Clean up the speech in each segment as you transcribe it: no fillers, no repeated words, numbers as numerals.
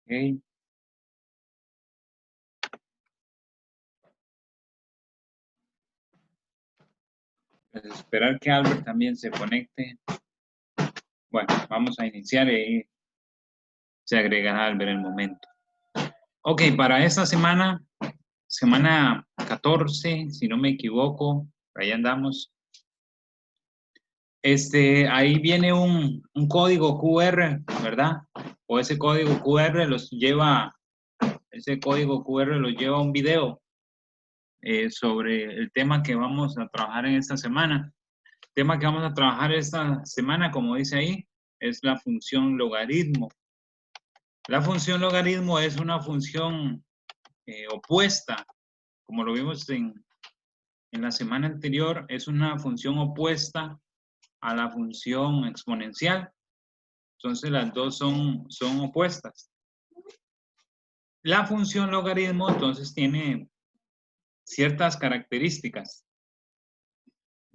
Ok. Pues esperar que Albert también se conecte. Bueno, vamos a iniciar y se agregará Albert en el momento. Ok, para esta semana, semana 14, si no me equivoco, ahí andamos. Ahí viene un código QR, ¿verdad? O ese código QR ese código QR los lleva a un video sobre el tema que vamos a trabajar en esta semana. El tema que vamos a trabajar esta semana, como dice ahí, es la función logaritmo. La función logaritmo es una función opuesta, como lo vimos en la semana anterior, es una función opuesta a la función exponencial. Entonces las dos son opuestas. La función logaritmo entonces tiene ciertas características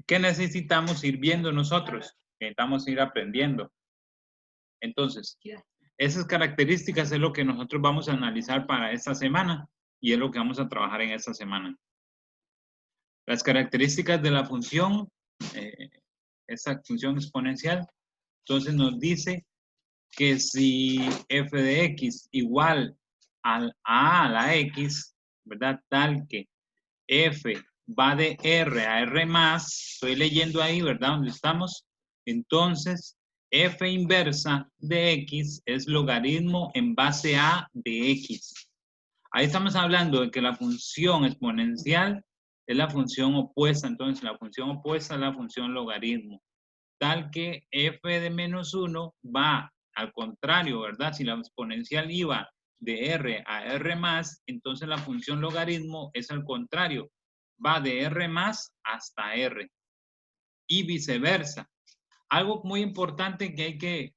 que necesitamos ir viendo nosotros, que necesitamos ir aprendiendo. Entonces, esas características es lo que nosotros vamos a analizar para esta semana y es lo que vamos a trabajar en esta semana. Las características de la función, esa función exponencial, entonces nos dice que si f de x igual a la x, ¿verdad? Tal que f va de r a r más, estoy leyendo ahí, ¿verdad? Donde estamos. Entonces, f inversa de x es logaritmo en base a de x. Ahí estamos hablando de que la función exponencial es la función opuesta, entonces la función opuesta es la función logaritmo. Tal que f de menos 1 va al contrario, ¿verdad? Si la exponencial iba de r a r más, entonces la función logaritmo es al contrario, va de r más hasta r y viceversa. Algo muy importante que hay que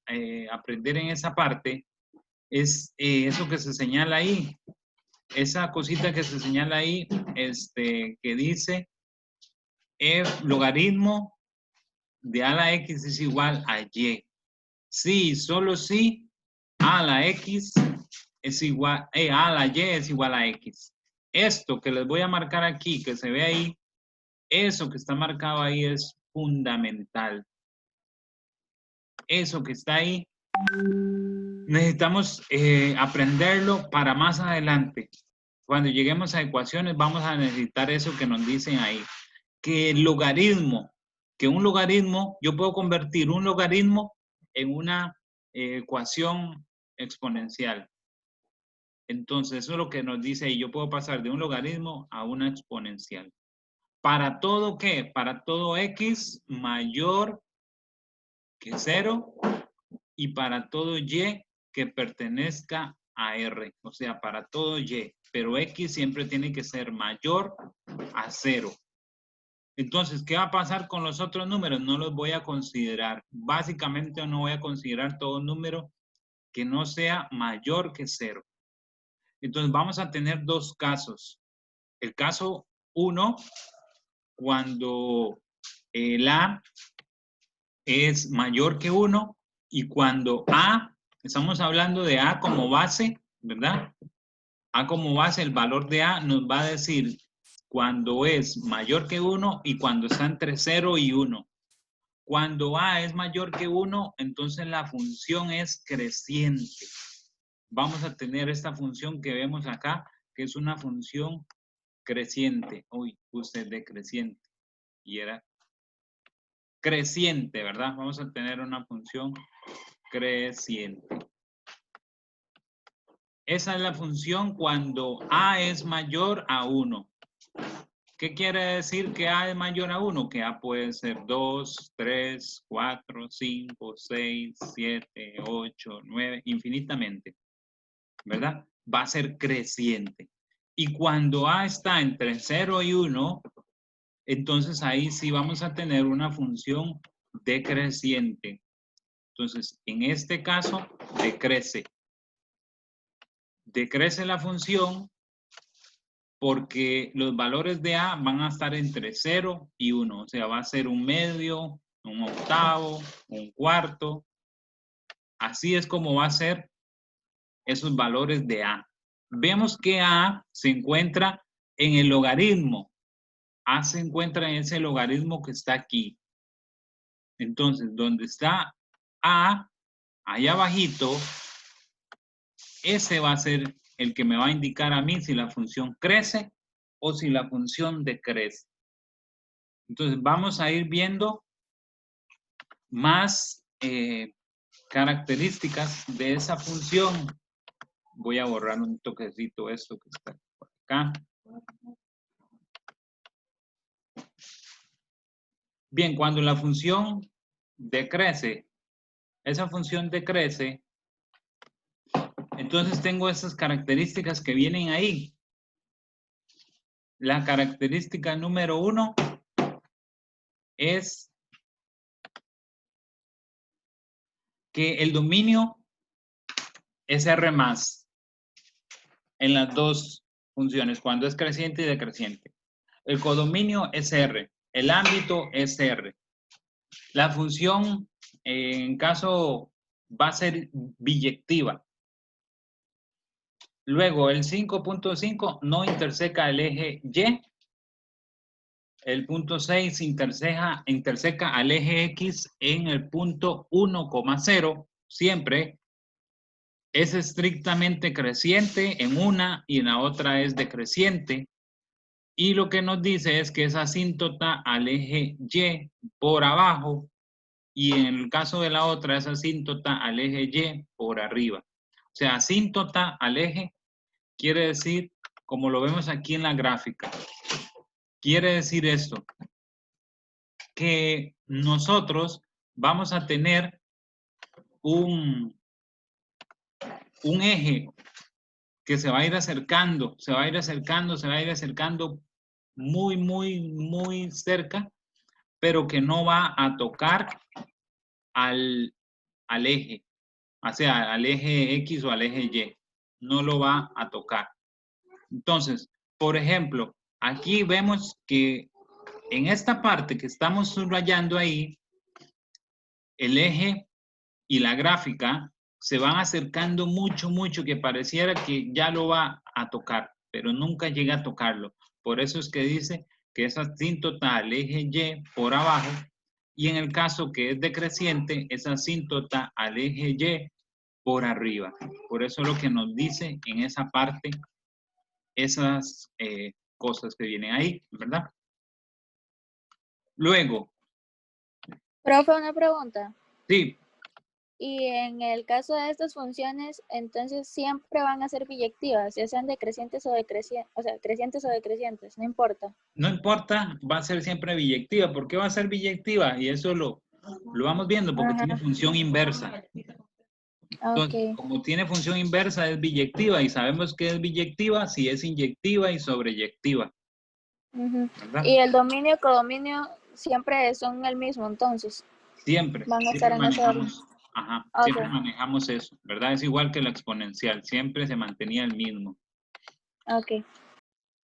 aprender en esa parte es eso que se señala ahí, esa cosita que se señala ahí, que dice logaritmo de a la x es igual a y. Sí, solo si a la x es igual, a la y es igual a x. Esto que les voy a marcar aquí, que se ve ahí, eso que está marcado ahí es fundamental. Eso que está ahí, necesitamos aprenderlo para más adelante. Cuando lleguemos a ecuaciones vamos a necesitar eso que nos dicen ahí. Que el logaritmo, que un logaritmo, yo puedo convertir un logaritmo en una ecuación exponencial. Entonces, eso es lo que nos dice ahí. Yo puedo pasar de un logaritmo a una exponencial. ¿Para todo qué? Para todo x mayor que 0 y para todo y que pertenezca a r. O sea, para todo y. Pero x siempre tiene que ser mayor a 0. Entonces, ¿qué va a pasar con los otros números? No los voy a considerar. Básicamente no voy a considerar todo número que no sea mayor que 0. Entonces, vamos a tener dos casos. El caso 1, cuando el A es mayor que 1 y cuando A, estamos hablando de A como base, ¿verdad? A como base, el valor de A nos va a decir cuando es mayor que 1 y cuando está entre 0 y 1. Cuando A es mayor que 1, entonces la función es creciente. Vamos a tener esta función que vemos acá, que es una función creciente. Uy, puse decreciente. Y era creciente, ¿verdad? Vamos a tener una función creciente. Esa es la función cuando A es mayor a 1. ¿Qué quiere decir que A es mayor a 1? Que A puede ser 2, 3, 4, 5, 6, 7, 8, 9, infinitamente, ¿verdad? Va a ser creciente. Y cuando A está entre 0 y 1, entonces ahí sí vamos a tener una función decreciente. Entonces, en este caso, decrece. Decrece la función porque los valores de A van a estar entre 0 y 1. O sea, va a ser un medio, un octavo, un cuarto. Así es como va a ser esos valores de A. Vemos que A se encuentra en el logaritmo. A se encuentra en ese logaritmo que está aquí. Entonces, donde está A, allá abajito, ese va a ser el que me va a indicar a mí si la función crece o si la función decrece. Entonces, vamos a ir viendo más características de esa función. Voy a borrar un toquecito esto que está por acá. Bien, cuando la función decrece, esa función decrece, entonces tengo esas características que vienen ahí. La característica número 1 es que el dominio es R más en las dos funciones, cuando es creciente y decreciente. El codominio es R, el ámbito es R. La función, en caso, va a ser biyectiva. Luego, el 5.5 no interseca el eje Y. El punto 6 interseca al eje X en el punto 1,0. Siempre es estrictamente creciente en una y en la otra es decreciente. Y lo que nos dice es que es asíntota al eje Y por abajo y en el caso de la otra es asíntota al eje Y por arriba. O sea, asíntota al eje quiere decir, como lo vemos aquí en la gráfica, quiere decir esto, que nosotros vamos a tener un eje que se va a ir acercando, se va a ir acercando, se va a ir acercando muy, muy, muy cerca, pero que no va a tocar al eje, o sea, al eje X o al eje Y, no lo va a tocar. Entonces, por ejemplo, aquí vemos que en esta parte que estamos subrayando ahí, el eje y la gráfica se van acercando mucho, mucho, que pareciera que ya lo va a tocar, pero nunca llega a tocarlo. Por eso es que dice que es asíntota al eje Y por abajo, y en el caso que es decreciente, es asíntota al eje Y por arriba. Por eso es lo que nos dice en esa parte esas cosas que vienen ahí, ¿verdad? Luego. Profe, una pregunta. Sí. Y en el caso de estas funciones, entonces siempre van a ser biyectivas, ya sean decrecientes o decrecientes, o sea, crecientes o decrecientes, no importa. No importa, va a ser siempre biyectiva. ¿Por qué va a ser biyectiva? Y eso lo vamos viendo porque tiene función inversa. Entonces, como tiene función inversa, es biyectiva y sabemos que es biyectiva si es inyectiva y sobreyectiva. Y el dominio y codominio siempre son el mismo, entonces. Siempre. Van a estar en Manejamos, siempre manejamos eso, ¿verdad? Es igual que la exponencial, siempre se mantenía el mismo. Ok.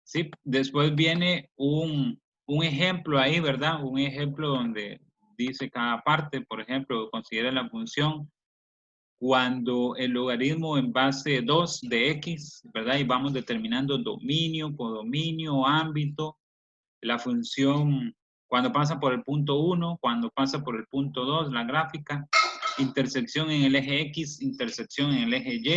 Sí, después viene un ejemplo ahí, ¿verdad? Un ejemplo donde dice cada parte, por ejemplo, considera la función cuando el logaritmo en base 2 de x, ¿verdad? Y vamos determinando dominio, codominio, ámbito, la función cuando pasa por el punto 1, cuando pasa por el punto 2, la gráfica, intersección en el eje X, intersección en el eje Y,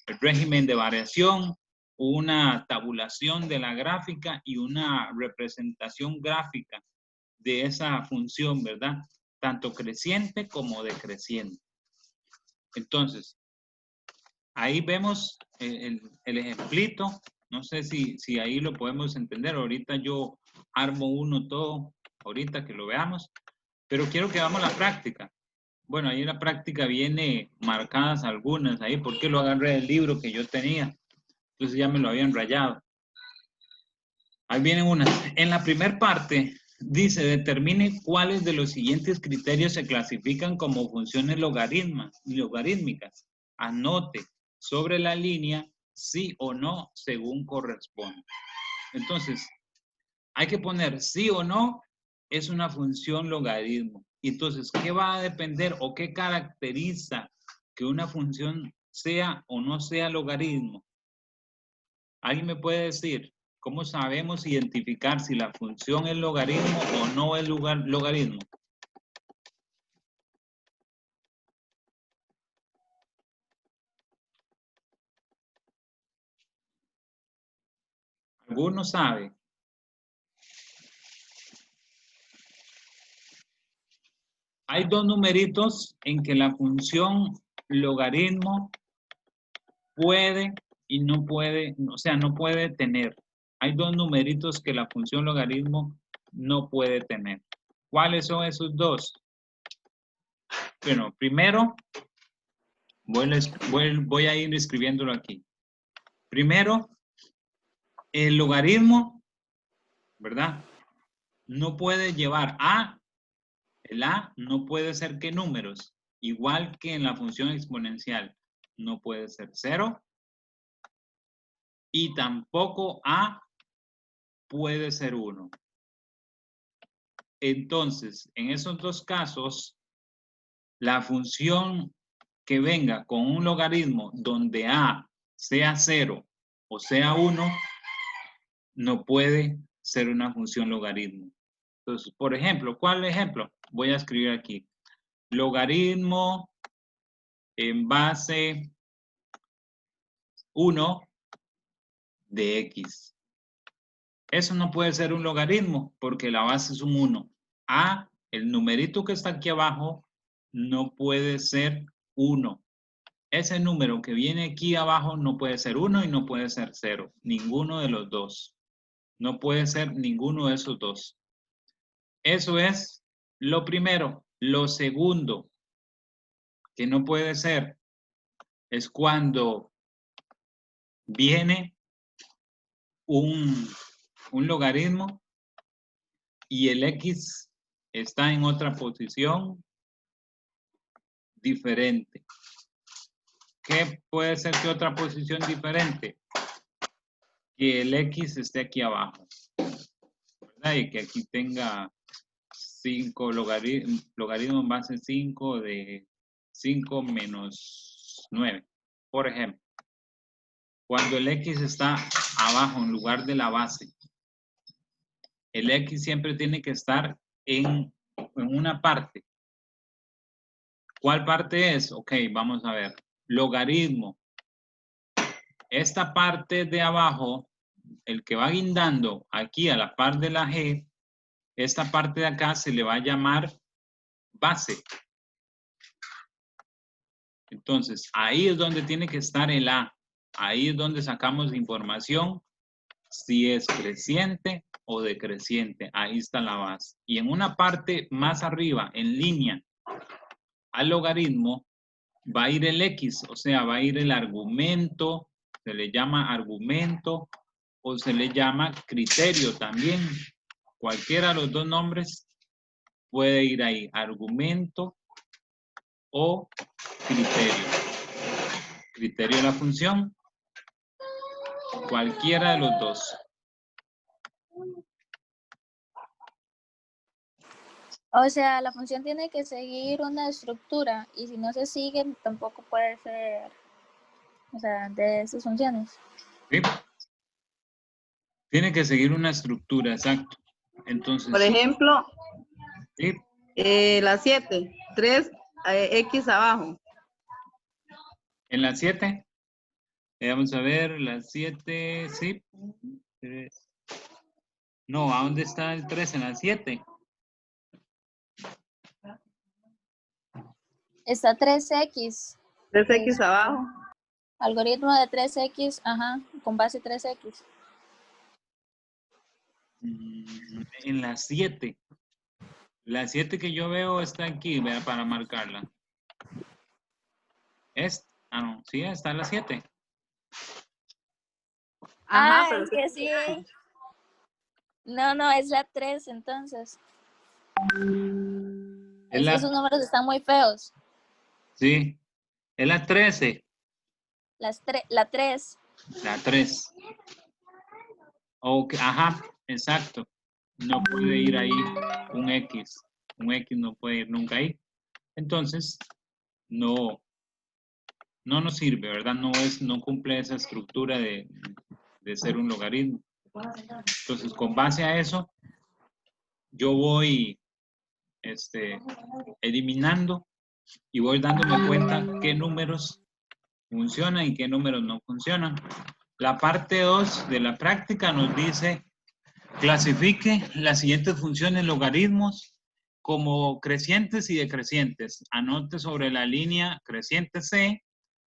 el régimen de variación, una tabulación de la gráfica y una representación gráfica de esa función, ¿verdad? Tanto creciente como decreciente. Entonces, ahí vemos el ejemplito. No sé si ahí lo podemos entender. Ahorita yo armo uno todo, ahorita que lo veamos. Pero quiero que hagamos la práctica. Bueno, ahí en la práctica viene marcadas algunas ahí, porque lo agarré del libro que yo tenía. Entonces ya me lo habían rayado. Ahí vienen unas. En la primera parte dice, determine cuáles de los siguientes criterios se clasifican como funciones logarítmicas. Anote sobre la línea sí o no según corresponde. Entonces, hay que poner sí o no es una función logaritmo. Entonces, ¿qué va a depender o qué caracteriza que una función sea o no sea logaritmo. ¿Alguien me puede decir cómo sabemos identificar si la función es logaritmo o no es logaritmo? ¿Alguno sabe? Hay dos numeritos en que la función logaritmo puede y no puede, o sea, no puede tener. Hay dos numeritos que la función logaritmo no puede tener. ¿Cuáles son esos dos? Bueno, primero voy a ir escribiéndolo aquí. Primero, el logaritmo, ¿verdad? No puede llevar a, el a no puede ser que números, igual que en la función exponencial. No puede ser 0 y tampoco a puede ser 1. Entonces, en esos dos casos, la función que venga con un logaritmo donde a sea 0 o sea 1, no puede ser una función logaritmo. Entonces, por ejemplo, ¿cuál ejemplo? Voy a escribir aquí. Logaritmo en base 1 de x. Eso no puede ser un logaritmo porque la base es un 1. A, el numerito que está aquí abajo, no puede ser 1. Ese número que viene aquí abajo no puede ser 1 y no puede ser 0. Ninguno de los dos. No puede ser ninguno de esos dos. Eso es lo primero. Lo segundo que no puede ser es cuando viene un logaritmo y el x está en otra posición diferente. ¿Qué puede ser que otra posición diferente? Que el x esté aquí abajo, ¿verdad? Y que aquí tenga 5 logaritmo en base 5 de 5 menos 9, por ejemplo. Cuando el x está abajo en lugar de la base, el x siempre tiene que estar en una parte. ¿Cuál parte es? Ok, vamos a ver. Logaritmo. Esta parte de abajo, el que va guindando aquí a la par de la g, esta parte de acá se le va a llamar base. Entonces, ahí es donde tiene que estar el a. Ahí es donde sacamos información si es creciente o decreciente. Ahí está la base. Y en una parte más arriba, en línea, al logaritmo, va a ir el x, o sea, va a ir el argumento, se le llama argumento o se le llama criterio también. Cualquiera de los dos nombres puede ir ahí, argumento o criterio. Criterio de la función, cualquiera de los dos. O sea, la función tiene que seguir una estructura y si no se sigue, tampoco puede ser, o sea, de esas funciones. ¿Sí? Tiene que seguir una estructura, exacto. Entonces, por ejemplo, ¿sí? la 7, 3 x abajo. En la 7, vamos a ver, la 7, sí. No, ¿a dónde está el 3 en la 7? Está 3x. 3x abajo. Algoritmo de 3x, ajá, con base 3x. En la 7. La 7 que yo veo está aquí, vea, para marcarla. No, sí, está la 7. Ajá, pero Es que sí. No, es la 3 entonces. Es que esos números están muy feos. Sí, es la 13. La 3. La 3. Okay, ajá, exacto. No puede ir ahí un X. Un X no puede ir nunca ahí. Entonces, no no nos sirve, ¿verdad? No cumple esa estructura de ser un logaritmo. Entonces, con base a eso, yo voy eliminando y voy dándome cuenta qué números funcionan y qué números no funcionan. La parte 2 de la práctica nos dice, clasifique las siguientes funciones logaritmos como crecientes y decrecientes. Anote sobre la línea creciente C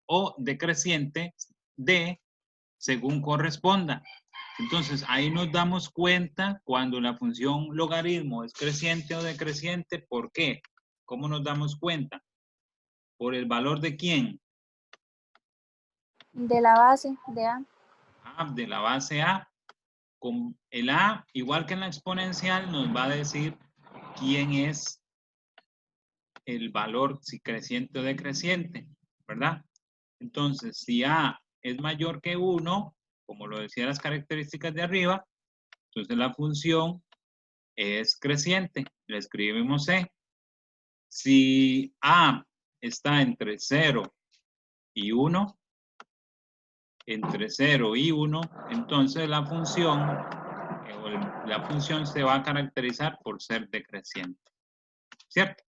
o decreciente D según corresponda. Entonces, ahí nos damos cuenta cuando la función logaritmo es creciente o decreciente. ¿Por qué? ¿Cómo nos damos cuenta? ¿Por el valor de quién? De la base de A. De la base A. Con el A, igual que en la exponencial, nos va a decir quién es el valor, si creciente o decreciente, ¿verdad? Entonces, si A es mayor que 1, como lo decían las características de arriba, entonces la función es creciente, le escribimos C. Si A está entre 0 y 1, entonces la función se va a caracterizar por ser decreciente, ¿cierto?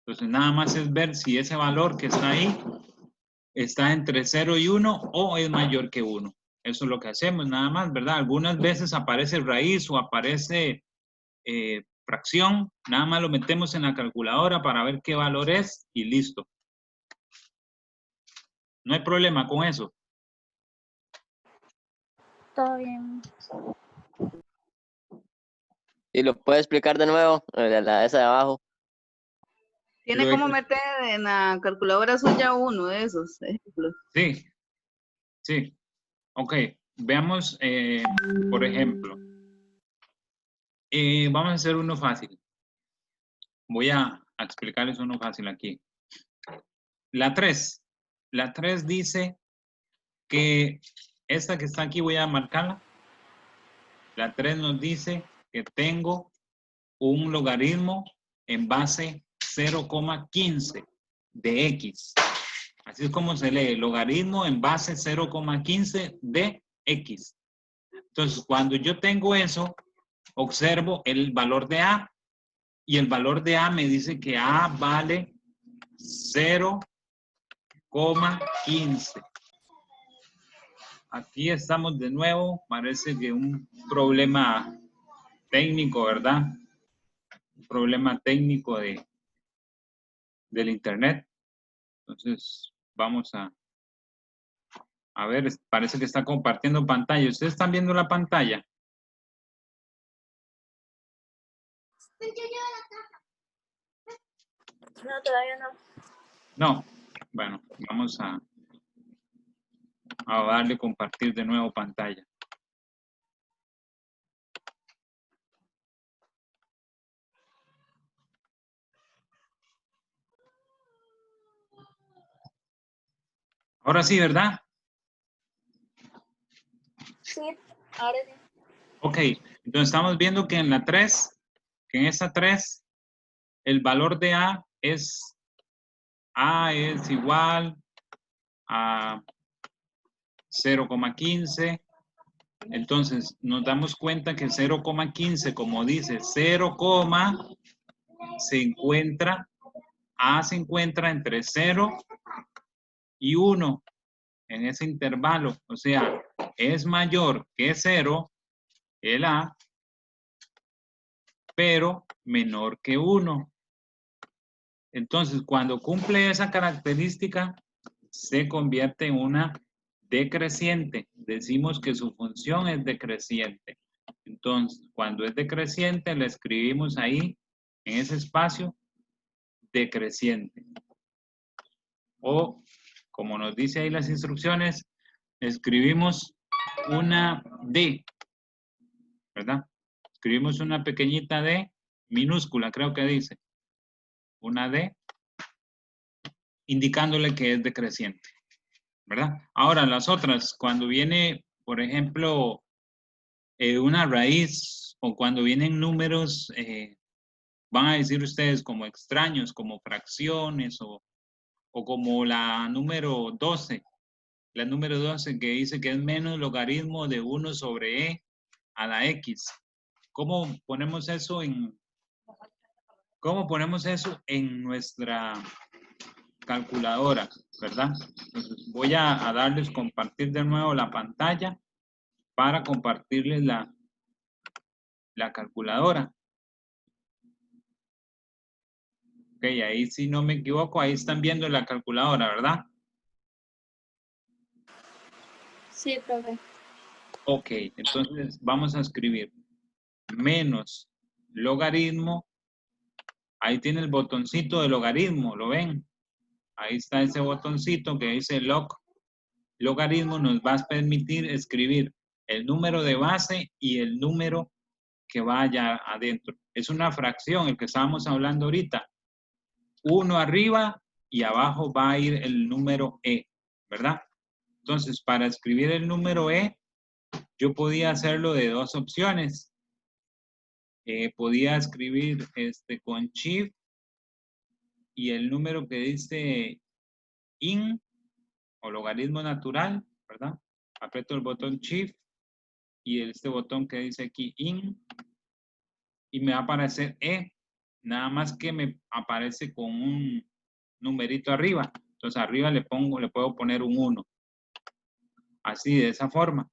Entonces nada más es ver si ese valor que está ahí está entre 0 y 1 o es mayor que 1. Eso es lo que hacemos nada más, ¿verdad? Algunas veces aparece raíz o aparece fracción, nada más lo metemos en la calculadora para ver qué valor es y listo. No hay problema con eso. Todo bien. ¿Y lo puede explicar de nuevo? Esa de abajo. Tiene como meter en la calculadora suya uno de esos ejemplos. Sí, sí. Ok, veamos, por ejemplo. Vamos a hacer uno fácil. Voy a explicarles uno fácil aquí. La 3 dice que esta que está aquí voy a marcarla. La 3 nos dice que tengo un logaritmo en base 0,15 de x. Así es como se lee, logaritmo en base 0,15 de x. Entonces, cuando yo tengo eso, observo el valor de A y el valor de A me dice que A vale 0,15. Aquí estamos de nuevo, parece que un problema técnico, ¿verdad? Un problema técnico del internet. Entonces, vamos a ver, parece que está compartiendo pantalla. ¿Ustedes están viendo la pantalla? No, todavía no. No. Bueno, vamos a darle compartir de nuevo pantalla. Ahora sí, ¿verdad? Sí, ahora sí. Ok, entonces estamos viendo que en la 3, que en esta 3, el valor de A es igual a 0,15. Entonces nos damos cuenta que 0,15, como dice, 0, A se encuentra entre 0 y 1 en ese intervalo. O sea, es mayor que 0 el A, pero menor que 1. Entonces, cuando cumple esa característica, se convierte en una decreciente. Decimos que su función es decreciente. Entonces, cuando es decreciente, le escribimos ahí, en ese espacio, decreciente. O, como nos dice ahí las instrucciones, escribimos una D, ¿verdad? Escribimos una pequeñita D, minúscula, creo que dice. Una D, indicándole que es decreciente, ¿verdad? Ahora, las otras, cuando viene, por ejemplo, una raíz o cuando vienen números, van a decir ustedes como extraños, como fracciones o O como la número 12. La número 12 que dice que es menos logaritmo de 1 sobre e a la x. ¿Cómo ponemos eso en nuestra calculadora, verdad? Entonces voy a darles compartir de nuevo la pantalla para compartirles la calculadora. Ok, ahí si no me equivoco, ahí están viendo la calculadora, ¿verdad? Sí, profe. Ok, entonces vamos a escribir menos logaritmo. Ahí tiene el botoncito de logaritmo, ¿lo ven? Ahí está ese botoncito que dice log. Logaritmo nos va a permitir escribir el número de base y el número que vaya adentro. Es una fracción, el que estábamos hablando ahorita. 1 arriba y abajo va a ir el número e, ¿verdad? Entonces, para escribir el número e, yo podía hacerlo de dos opciones. Podía escribir con shift y el número que dice in o logaritmo natural, ¿verdad? Aprieto el botón shift y este botón que dice aquí in y me va a aparecer e, nada más que me aparece con un numerito arriba. Entonces arriba le puedo poner un 1. Así, de esa forma.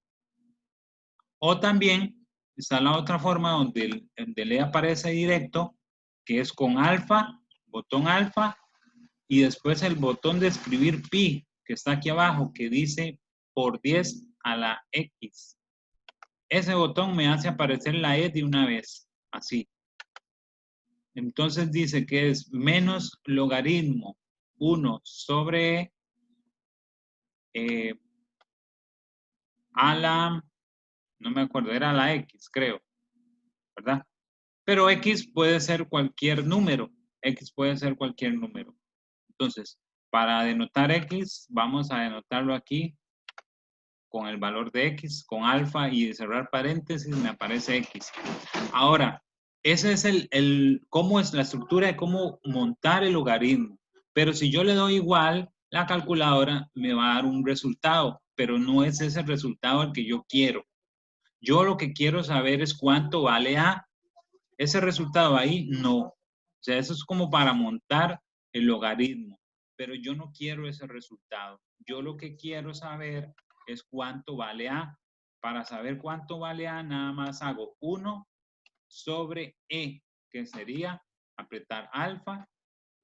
O también está la otra forma donde el E aparece directo, que es con alfa, botón alfa, y después el botón de escribir pi, que está aquí abajo, que dice por 10 a la X. Ese botón me hace aparecer la E de una vez, así. Entonces dice que es menos logaritmo 1 sobre a la, no me acuerdo, era la X, creo, ¿verdad? Pero X puede ser cualquier número. X puede ser cualquier número. Entonces, para denotar X, vamos a denotarlo aquí con el valor de X, con alfa y de cerrar paréntesis me aparece X. Ahora, ese es cómo es la estructura de cómo montar el logaritmo. Pero si yo le doy igual, la calculadora me va a dar un resultado, pero no es ese resultado el que yo quiero. Yo lo que quiero saber es cuánto vale A. Ese resultado ahí, no. O sea, eso es como para montar el logaritmo, pero yo no quiero ese resultado. Yo lo que quiero saber es cuánto vale A. Para saber cuánto vale A, nada más hago 1 sobre E, que sería apretar alfa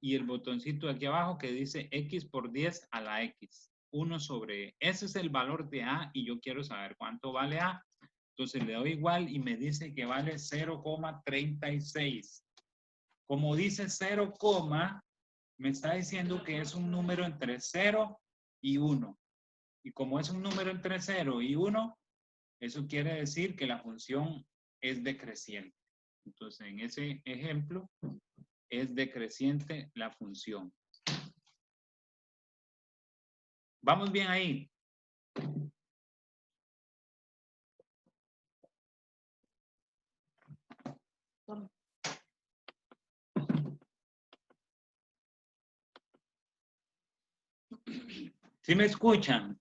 y el botoncito de aquí abajo que dice X por 10 a la X. 1 sobre E. Ese es el valor de A y yo quiero saber cuánto vale A. Entonces le doy igual y me dice que vale 0,36. Como dice 0, me está diciendo que es un número entre 0 y 1. Y como es un número entre 0 y 1, eso quiere decir que la función es decreciente. Entonces, en ese ejemplo, es decreciente la función. ¿Vamos bien ahí? ¿Sí me escuchan?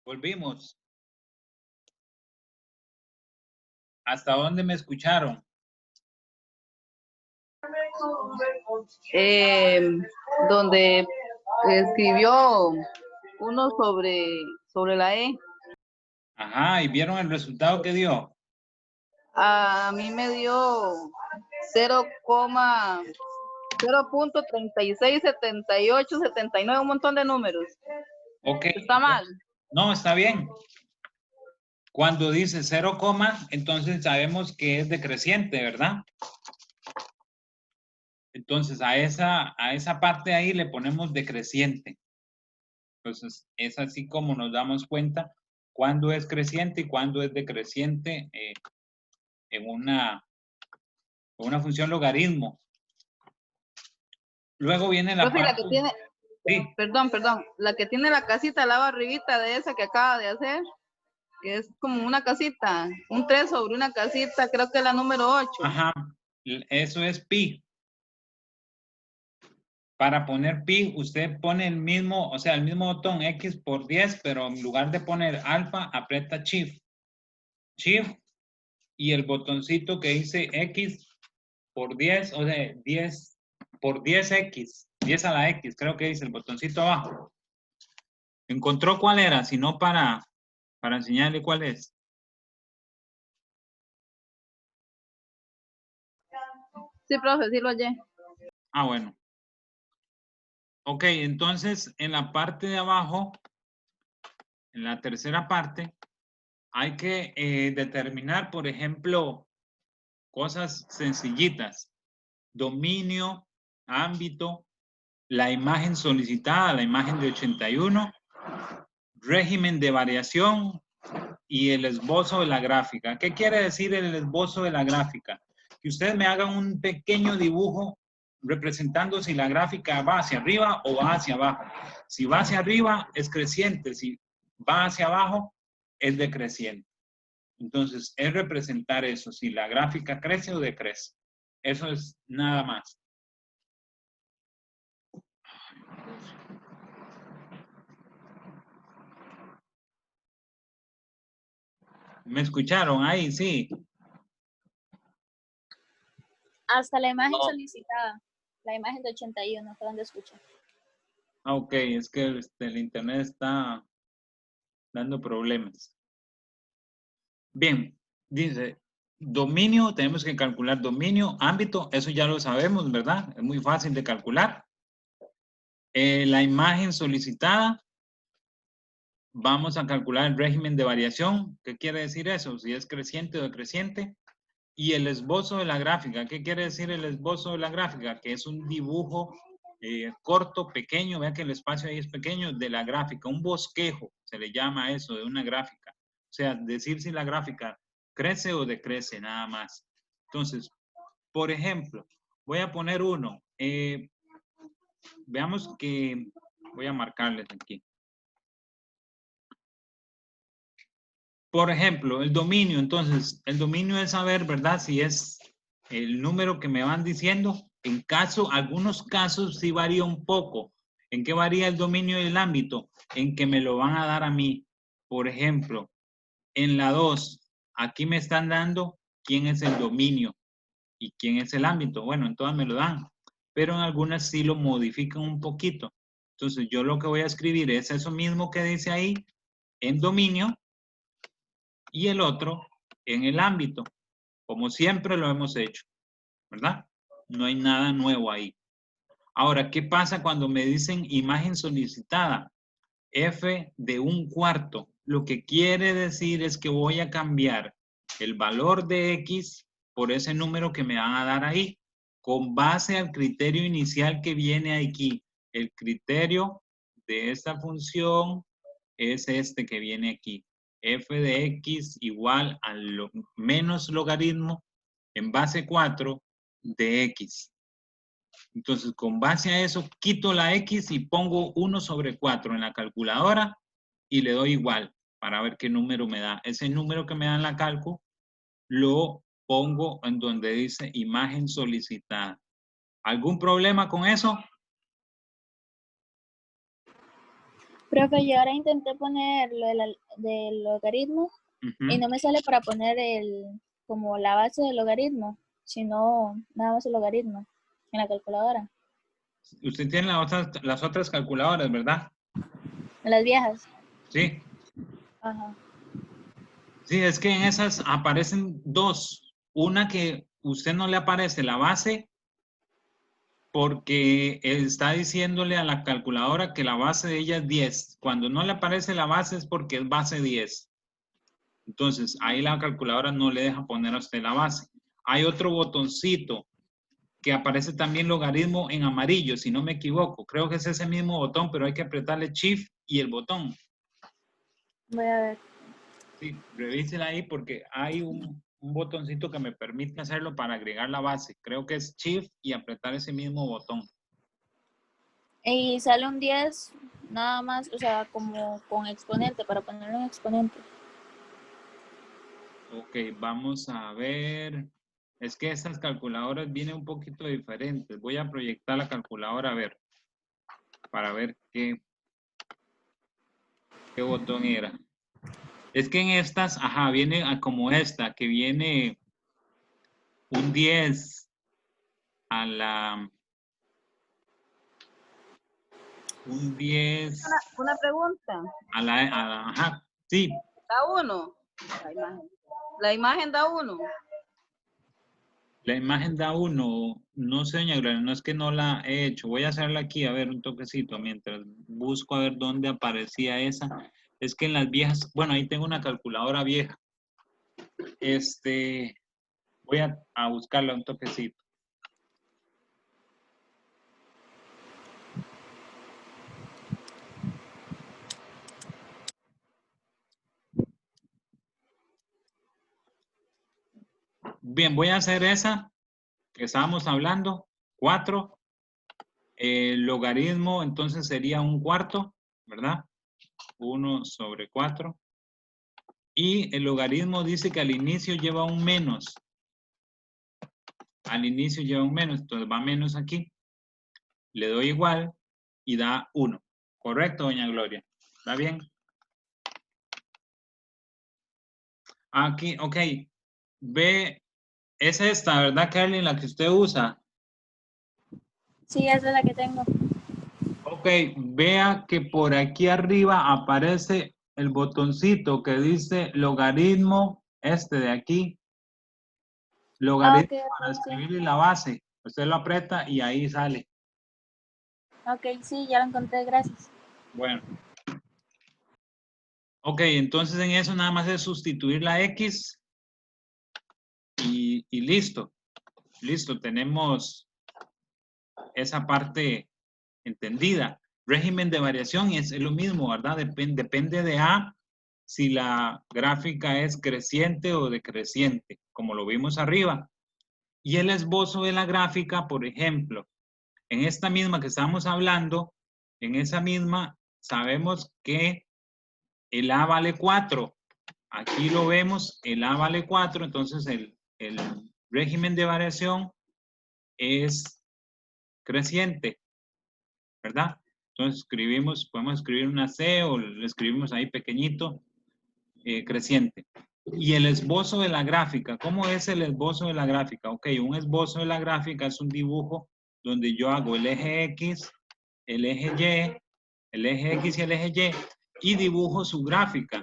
Volvimos. ¿Hasta dónde me escucharon? Donde escribió 1 sobre la E. Ajá, ¿y vieron el resultado que dio? A mí me dio 0,36, 78, 79, un montón de números. Ok. ¿Está mal? No, está bien. Cuando dice 0, entonces sabemos que es decreciente, ¿verdad? Entonces a esa parte ahí le ponemos decreciente. Entonces es así como nos damos cuenta cuándo es creciente y cuándo es decreciente en una función logaritmo. Luego viene la Profe, la parte... que tiene, Sí. perdón, la que tiene la casita al lado arribita de esa que acaba de hacer, que es como una casita, un 3 sobre una casita, creo que es la número 8. Ajá, eso es pi. Para poner pi, usted pone el mismo, o sea, el mismo botón X por 10, pero en lugar de poner alfa, aprieta Shift. Shift y el botoncito que dice X por 10, o sea, 10 por 10X, 10 a la X, creo que dice el botoncito abajo. ¿Encontró cuál era? Si no, para enseñarle cuál es. Sí, profe, sí lo hallé. Ah, bueno. Ok, entonces en la parte de abajo, en la tercera parte, hay que determinar, por ejemplo, cosas sencillitas. Dominio, ámbito, la imagen solicitada, la imagen de 81, régimen de variación y el esbozo de la gráfica. ¿Qué quiere decir el esbozo de la gráfica? Que ustedes me hagan un pequeño dibujo representando si la gráfica va hacia arriba o va hacia abajo. Si va hacia arriba es creciente, si va hacia abajo es decreciente. Entonces, es representar eso, si la gráfica crece o decrece. Eso es nada más. ¿Me escucharon ahí? Sí. Hasta la imagen No. solicitada, la imagen de 81, fue donde escuché. Ah, ok, es que el internet está dando problemas. Bien, dice, dominio, tenemos que calcular dominio, ámbito, eso ya lo sabemos, ¿verdad? Es muy fácil de calcular. La imagen solicitada, vamos a calcular el régimen de variación. ¿Qué quiere decir eso? Si es creciente o decreciente. Y el esbozo de la gráfica, ¿qué quiere decir el esbozo de la gráfica? Que es un dibujo corto, pequeño, vean que el espacio ahí es pequeño, de la gráfica, un bosquejo, se le llama eso, de una gráfica. O sea, decir si la gráfica crece o decrece, nada más. Entonces, por ejemplo, voy a poner uno. Veamos que, voy a marcarles aquí. Por ejemplo, el dominio. Entonces, el dominio es saber, ¿verdad? Si es el número que me van diciendo. En algunos casos sí varía un poco. ¿En qué varía el dominio y el ámbito? En que me lo van a dar a mí. Por ejemplo, en la 2, aquí me están dando quién es el dominio y quién es el ámbito. Bueno, en todas me lo dan, pero en algunas sí lo modifican un poquito. Entonces, yo lo que voy a escribir es eso mismo que dice ahí en dominio y el otro en el ámbito, como siempre lo hemos hecho, ¿verdad? No hay nada nuevo ahí. Ahora, ¿qué pasa cuando me dicen imagen solicitada? F de 1/4. Lo que quiere decir es que voy a cambiar el valor de X por ese número que me van a dar ahí, con base al criterio inicial que viene aquí. El criterio de esta función es este que viene aquí. F de X igual a menos logaritmo en base 4 de X. Entonces, con base a eso, quito la X y pongo 1/4 en la calculadora y le doy igual para ver qué número me da. Ese número que me da en la calco lo pongo en donde dice imagen solicitada. ¿Algún problema con eso? Profe, yo ahora intenté poner lo del logaritmo y no me sale para poner como la base del logaritmo, sino nada más el logaritmo en la calculadora. Usted tiene las otras calculadoras, ¿verdad? En las viejas. Sí. Ajá. Sí, es que en esas aparecen dos. Una que usted no le aparece la base porque está diciéndole a la calculadora que la base de ella es 10. Cuando no le aparece la base es porque es base 10. Entonces, ahí la calculadora no le deja poner a usted la base. Hay otro botoncito que aparece también logaritmo en amarillo, si no me equivoco. Creo que es ese mismo botón, pero hay que apretarle Shift y el botón. Voy a ver. Sí, revísela ahí porque hay un botoncito que me permite hacerlo para agregar la base. Creo que es Shift y apretar ese mismo botón. Y sale un 10 nada más, o sea, como con exponente, para ponerlo en exponente. Ok, vamos a ver. Es que estas calculadoras vienen un poquito diferentes. Voy a proyectar la calculadora a ver, para ver qué botón era. Es que en estas, ajá, viene como esta, que viene un 10 a la... Un 10 Una pregunta. ajá, sí. Da 1. La imagen da 1. La imagen da 1, no sé, doña Gloria, no es que no la he hecho. Voy a hacerla aquí, a ver, un toquecito, mientras busco a ver dónde aparecía esa. Es que en las viejas, bueno, ahí tengo una calculadora vieja. Voy a buscarla un toquecito. Bien, voy a hacer esa que estábamos hablando, 4. El logaritmo entonces sería un cuarto, ¿verdad? 1/4. Y el logaritmo dice que al inicio lleva un menos. Al inicio lleva un menos, entonces va menos aquí. Le doy igual y da 1. ¿Correcto, doña Gloria? ¿Está bien? Aquí, ok. Ve, es esta, ¿verdad, Carly, la que usted usa? Sí, esa es la que tengo. Ok, vea que por aquí arriba aparece el botoncito que dice logaritmo, este de aquí. Logaritmo Ok, para sí. escribirle la base. Usted lo aprieta y ahí sale. Ok, sí, ya lo encontré, gracias. Bueno. Ok, entonces en eso nada más es sustituir la X y listo. Listo, tenemos esa parte entendida. Régimen de variación es lo mismo, ¿verdad? Depende de A si la gráfica es creciente o decreciente, como lo vimos arriba. Y el esbozo de la gráfica, por ejemplo, en esta misma que estamos hablando, en esa misma sabemos que el A vale 4. Aquí lo vemos, el A vale 4, entonces el régimen de variación es creciente, ¿verdad? Entonces podemos escribir una C o lo escribimos ahí pequeñito, creciente. Y el esbozo de la gráfica, ¿cómo es el esbozo de la gráfica? Ok, un esbozo de la gráfica es un dibujo donde yo hago el eje X, el eje Y, el eje X y el eje Y dibujo su gráfica.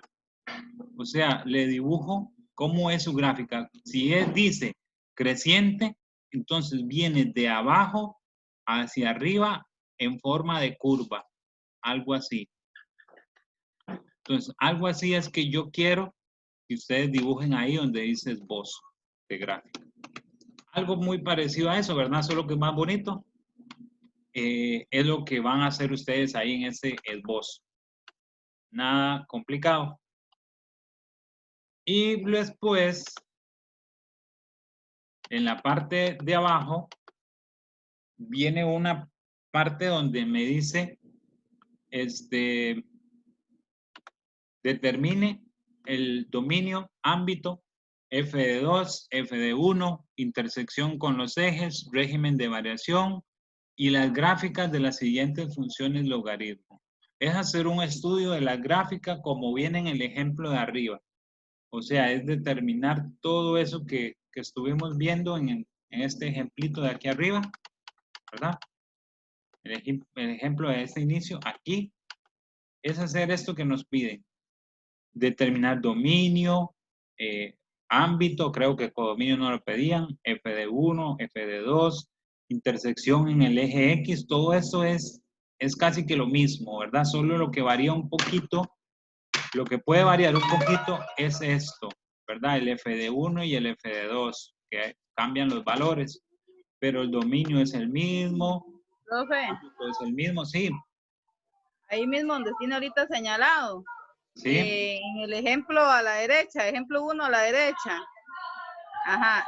O sea, le dibujo cómo es su gráfica. Si él dice creciente, entonces viene de abajo hacia arriba en forma de curva, algo así. Entonces, algo así es que yo quiero que ustedes dibujen ahí donde dice esbozo de gráfica. Algo muy parecido a eso, ¿verdad? Solo que más bonito. Es lo que van a hacer ustedes ahí en ese esbozo. Nada complicado. Y después, en la parte de abajo, viene una parte donde me dice, determine el dominio, ámbito, f de 2, f de 1, intersección con los ejes, régimen de variación y las gráficas de las siguientes funciones logaritmo. Es hacer un estudio de la gráfica como viene en el ejemplo de arriba. O sea, es determinar todo eso que estuvimos viendo en este ejemplito de aquí arriba, ¿verdad? El ejemplo de este inicio aquí es hacer esto que nos piden. Determinar dominio, ámbito, creo que codominio no lo pedían, f de 1, f de 2, intersección en el eje X, todo eso es casi que lo mismo, ¿verdad? Solo lo que varía un poquito, lo que puede variar un poquito es esto, ¿verdad? El f de 1 y el f de 2, que cambian los valores, pero el dominio es el mismo, Profe, es el mismo, sí. ahí mismo donde tiene ahorita señalado. Sí. En el ejemplo a la derecha, ejemplo 1 a la derecha. Ajá.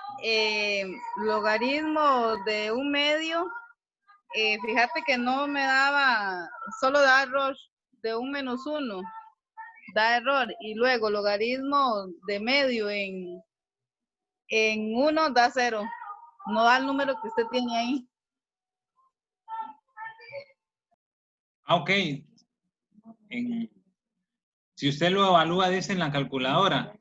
Logaritmo de un medio Fíjate que no me daba, solo da error de un -1, da error. Y luego logaritmo de medio en 1 da 0. No da el número que usted tiene ahí. Ok. Si usted lo evalúa, dice en la calculadora.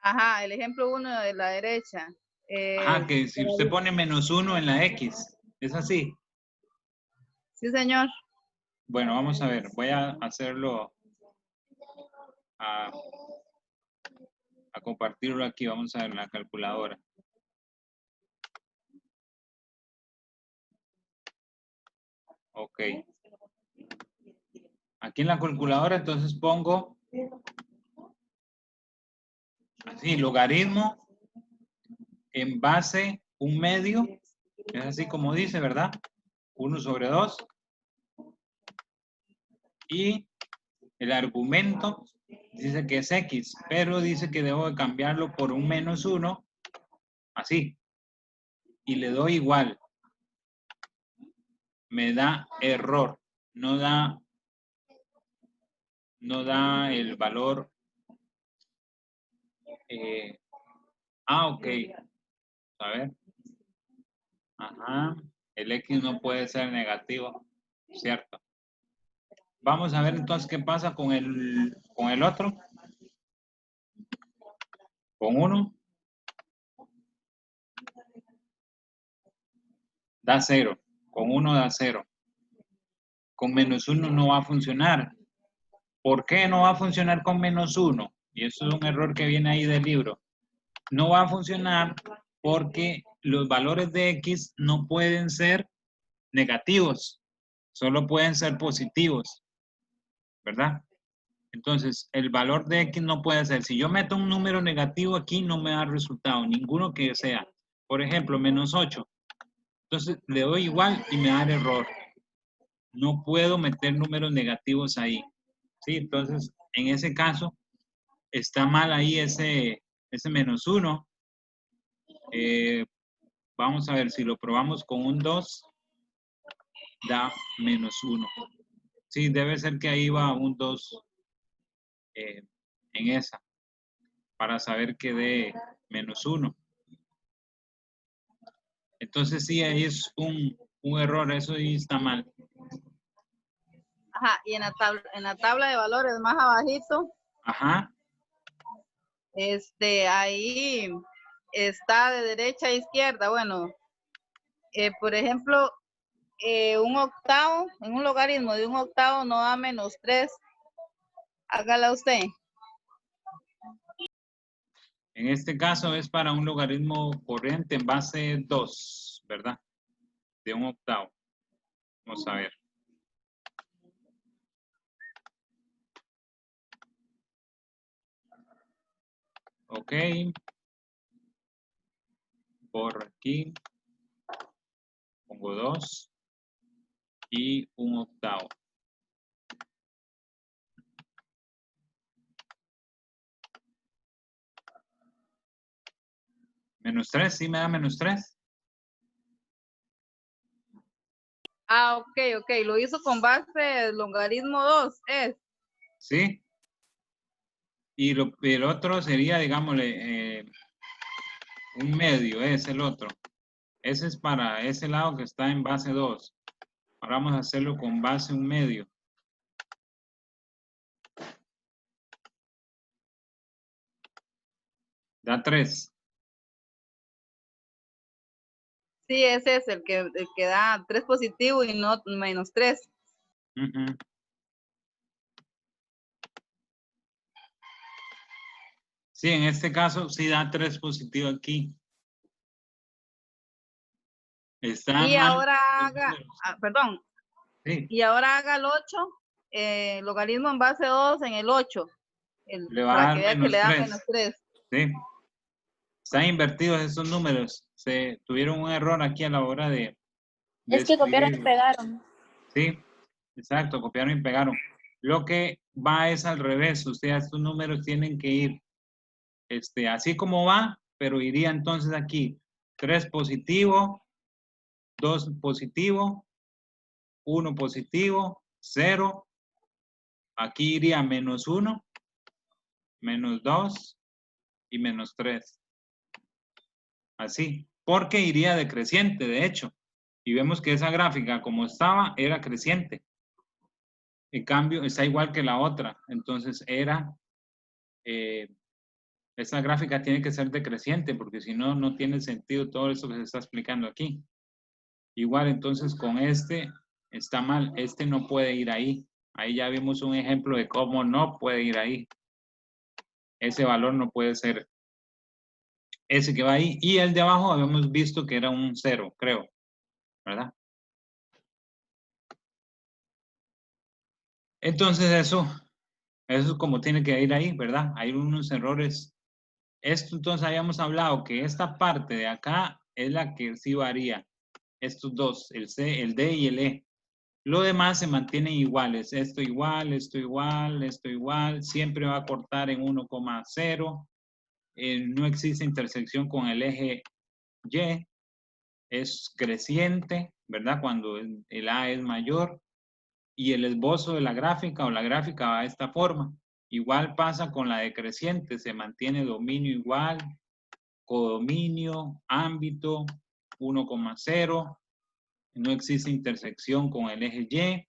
Ajá, el ejemplo 1 de la derecha. Que si usted pone -1 en la X, ¿es así? Sí, señor. Bueno, vamos a ver. Voy a hacerlo, a compartirlo aquí. Vamos a ver la calculadora. Ok. Aquí en la calculadora, entonces pongo así, logaritmo en base un medio. Es así como dice, ¿verdad? 1/2. Y el argumento dice que es X, pero dice que debo de cambiarlo por un -1, así. Y le doy igual. Me da error. No da el valor. Ok. A ver. Ajá. El X no puede ser negativo. Cierto. Vamos a ver entonces qué pasa con el otro. Con 1. Da 0. Con 1 da 0. Con -1 no va a funcionar. ¿Por qué no va a funcionar con -1? Y eso es un error que viene ahí del libro. No va a funcionar porque los valores de X no pueden ser negativos, solo pueden ser positivos, ¿verdad? Entonces, el valor de X no puede ser. Si yo meto un número negativo aquí, no me da resultado, ninguno que sea. Por ejemplo, -8. Entonces, le doy igual y me da el error. No puedo meter números negativos ahí. ¿Sí? Entonces, en ese caso, está mal ahí ese -1. Vamos a ver si lo probamos con un 2, da -1. Sí, debe ser que ahí va un 2 en esa, para saber que dé -1. Entonces sí, ahí es un error, eso ahí está mal. Ajá, y en la tabla de valores más abajito. Ajá. Ahí está de derecha a izquierda. Bueno, por ejemplo, un octavo, en un logaritmo de un octavo no da -3. Hágala usted. En este caso es para un logaritmo corriente en base 2, ¿verdad? De un octavo. Vamos a ver. Ok. Por aquí. Pongo 2 y un octavo. -3, sí me da -3. Ok, lo hizo con base del logaritmo 2, ¿es? Sí. Y el otro sería, digámosle, un medio, es el otro. Ese es para ese lado que está en base 2. Ahora vamos a hacerlo con base 1 medio. Da 3. Sí, ese es el que da 3 positivo y no -3. Sí, en este caso sí da 3 positivo aquí. Está Y mal. ahora haga, perdón, Sí. y ahora haga el 8, logaritmo en base 2 en el 8, Le va a para dar que vea que le da -3. -3. Sí. Están invertidos esos números. Se tuvieron un error aquí a la hora de Es que copiaron y escribirlo. pegaron. Sí, exacto, copiaron y pegaron. Lo que va es al revés. Ustedes, estos números tienen que ir así como va, pero iría entonces aquí 3 positivo, 2 positivo, 1 positivo, 0. Aquí iría menos 1, menos 2 y menos 3. Así, porque iría decreciente, de hecho. Y vemos que esa gráfica, como estaba, era creciente. En cambio, está igual que la otra. Entonces, esta gráfica tiene que ser decreciente, porque si no, no tiene sentido todo eso que se está explicando aquí. Igual, entonces, con este está mal. Este no puede ir ahí. Ahí ya vimos un ejemplo de cómo no puede ir ahí. Ese valor no puede ser ese que va ahí. Y el de abajo habíamos visto que era un 0, creo. ¿Verdad? Entonces eso es como tiene que ir ahí, ¿verdad? Hay unos errores. Esto entonces habíamos hablado que esta parte de acá es la que sí varía. Estos dos, el C, el D y el E. Lo demás se mantienen iguales. Esto igual, esto igual, esto igual. Siempre va a cortar en 1,0. No existe intersección con el eje Y. Es creciente, ¿verdad? Cuando el A es mayor. Y el esbozo de la gráfica o la gráfica va de esta forma. Igual pasa con la decreciente, se mantiene dominio igual, codominio, ámbito, 1,0, no existe intersección con el eje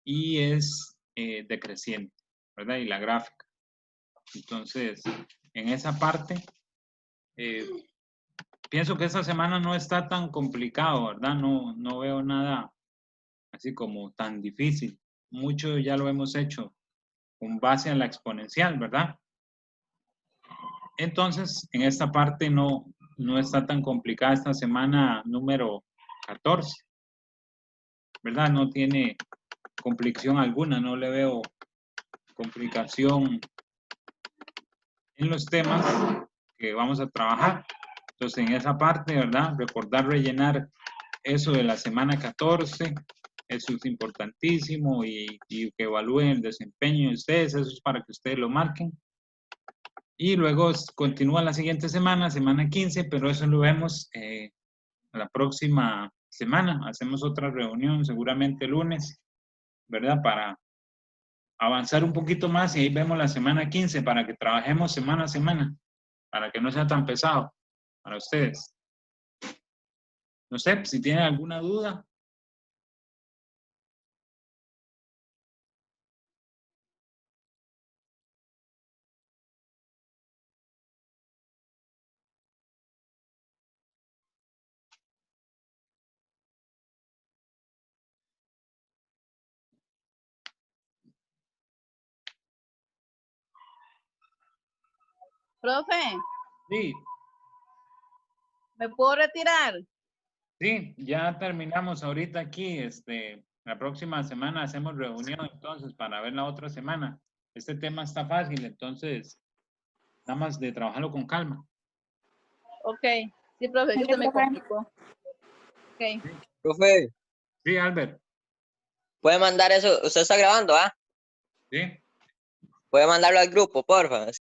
Y es decreciente, ¿verdad? Y la gráfica. Entonces, en esa parte, pienso que esta semana no está tan complicado, ¿verdad? No veo nada así como tan difícil. Mucho ya lo hemos hecho con base en la exponencial, ¿verdad? Entonces, en esta parte no está tan complicada esta semana número 14, ¿verdad? No tiene complicación alguna, no le veo complicación en los temas que vamos a trabajar. Entonces, en esa parte, ¿verdad? Recordar rellenar eso de la semana 14, eso es importantísimo y que evalúen el desempeño de ustedes, eso es para que ustedes lo marquen. Y luego continúa la siguiente semana, semana 15, pero eso lo vemos la próxima semana. Hacemos otra reunión, seguramente el lunes, ¿verdad? Para avanzar un poquito más y ahí vemos la semana 15 para que trabajemos semana a semana, para que no sea tan pesado para ustedes. No sé, si tienen alguna duda. Profe, Sí, ¿me puedo retirar? sí, ya terminamos ahorita aquí. La próxima semana hacemos reunión entonces para ver la otra semana. Este tema está fácil, entonces nada más de trabajarlo con calma. Ok, sí, profe, que se me complicó. Ok. Profe, Sí, Albert. ¿puede mandar eso? ¿Usted está grabando, ah? Sí. ¿Puede mandarlo al grupo, porfa?